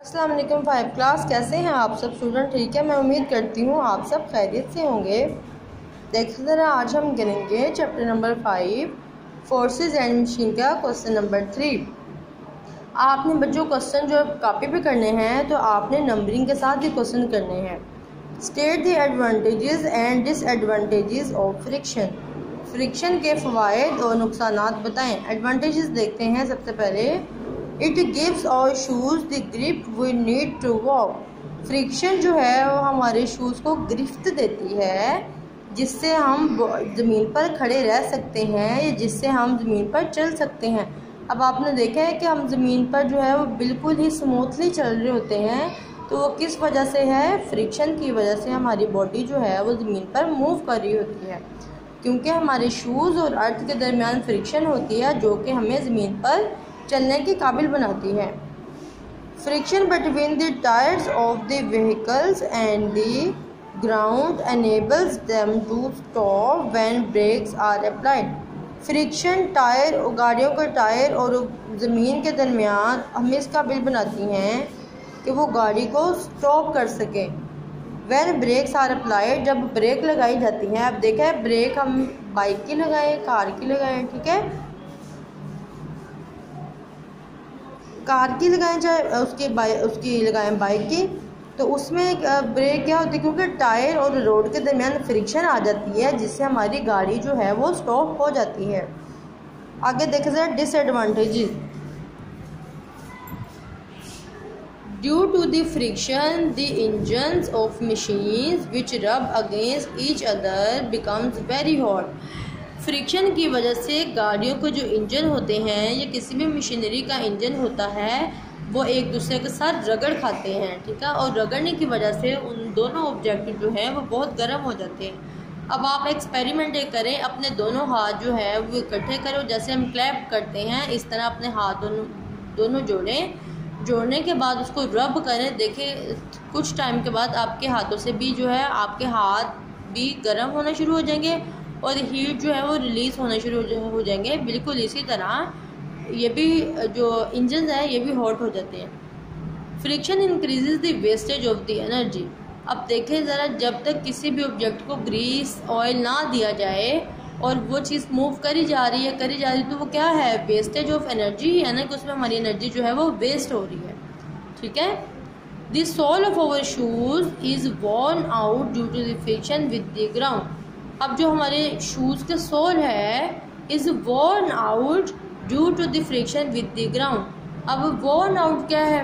अस्सलाम वालेकुम 5 क्लास, कैसे हैं आप सब स्टूडेंट? ठीक है, मैं उम्मीद करती हूँ आप सब खैरियत से होंगे। देखिए ज़रा, आज हम करेंगे chapter number 5 forces and machine का क्वेश्चन नंबर 3। आपने बच्चों क्वेश्चन जो कॉपी पे करने हैं तो आपने नंबरिंग के साथ ही क्वेश्चन करने हैं। State the advantages and disadvantages of friction. Friction के फ़वाइद और नुकसानात बताएं। एडवांटेजेस देखते हैं सबसे पहले। It gives our shoes the grip we need to walk. Friction जो है वो हमारे शूज़ को गिरफ्त देती है, जिससे हम ज़मीन पर खड़े रह सकते हैं या जिससे हम ज़मीन पर चल सकते हैं। अब आपने देखा है कि हम ज़मीन पर जो है वो बिल्कुल ही स्मूथली चल रहे होते हैं, तो वो किस वजह से है? फ्रिक्शन की वजह से हमारी बॉडी जो है वो ज़मीन पर मूव कर रही होती है, क्योंकि हमारे शूज़ और अर्थ के दरमियान फ्रिक्शन होती है जो कि हमें ज़मीन पर चलने के काबिल बनाती है। Friction between the tyres of the vehicles and the ground enables them to stop when brakes are applied। Friction tyre, गाड़ियों के टायर और ज़मीन के दरमियान हमें इस काबिल बनाती हैं कि वो गाड़ी को स्टॉप कर सकें। वैन ब्रेक्स आर अप्लाइड, जब ब्रेक लगाई जाती हैं। अब देखा है, ब्रेक हम बाइक की लगाएं, कार की लगाएं, ठीक है, कार की लगाएं चाहे उसकी लगाएं बाइक की, तो उसमें ब्रेक क्या होती है? क्योंकि टायर और रोड के दरमियान फ्रिक्शन आ जाती है, जिससे हमारी गाड़ी जो है वो स्टॉप हो जाती है। आगे देखें जरा disadvantages. Due to the friction the engines of machines which rub against each other becomes very hot. Friction की वजह से गाड़ियों के जो इंजन होते हैं या किसी भी मशीनरी का इंजन होता है वो एक दूसरे के साथ रगड़ खाते हैं, ठीक है, और रगड़ने की वजह से उन दोनों ऑब्जेक्ट जो है वो बहुत गर्म हो जाते हैं। अब आप एक्सपेरिमेंट करें, अपने दोनों हाथ जो है वो इकट्ठे करो, जैसे हम क्लैप करते हैं इस तरह अपने हाथ दोनों जोड़ने के बाद उसको रब करें। देखें, कुछ टाइम के बाद आपके हाथों से भी जो है आपके हाथ भी गर्म होना शुरू हो जाएंगे और हीट जो है वो रिलीज़ होना शुरू हो जाएंगे। बिल्कुल इसी तरह ये भी जो इंजन है ये भी हॉट हो जाते हैं। Friction increases the wastage of the energy. अब देखें ज़रा, जब तक किसी भी ऑब्जेक्ट को ग्रीस ऑयल ना दिया जाए और वो चीज़ मूव करी जा रही है तो वो क्या है? वेस्टेज ऑफ एनर्जी है ना, कि उसमें हमारी एनर्जी जो है वो वेस्ट हो रही है, ठीक है। The sole of our shoes is worn out due to the friction with the ground. अब जो हमारे शूज़ के सोल है is worn out due to the friction with the ground. अब वॉर्न आउट क्या है?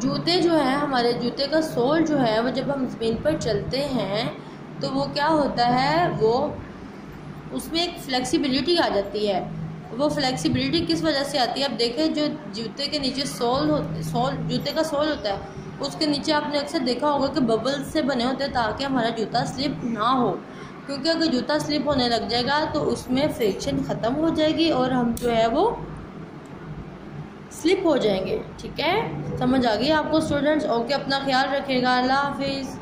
जूते जो है, हमारे जूते का सोल जो है वो जब हम ज़मीन पर चलते हैं तो वो क्या होता है, वो उसमें एक फ्लेक्सिबिलिटी आ जाती है। वो फ्लेक्सिबिलिटी किस वजह से आती है? अब देखें, जो जूते के नीचे जूते का सोल होता है उसके नीचे आपने अक्सर देखा होगा कि बबल्स से बने होते हैं ताकि हमारा जूता स्लिप ना हो, क्योंकि अगर जूता स्लिप होने लग जाएगा तो उसमें फ्रिक्शन ख़त्म हो जाएगी और हम जो है वो स्लिप हो जाएंगे, ठीक है। समझ आ गई आपको स्टूडेंट्स? ओके, अपना ख्याल रखिएगा। अल्लाह हाफिज़।